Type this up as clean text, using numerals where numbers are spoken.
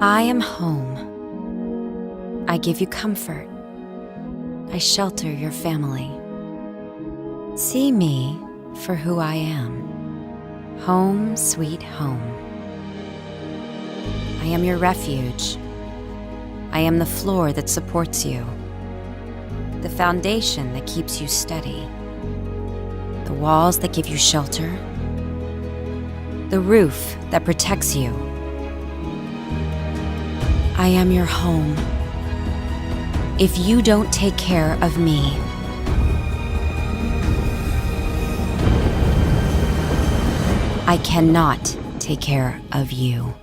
I am home. I give you comfort. I shelter your family. See me for who I am. Home, sweet home. I am your refuge. I am the floor that supports you, the foundation that keeps you steady, the walls that give you shelter, the roof that protects you. I am your home. If you don't take care of me, I cannot take care of you.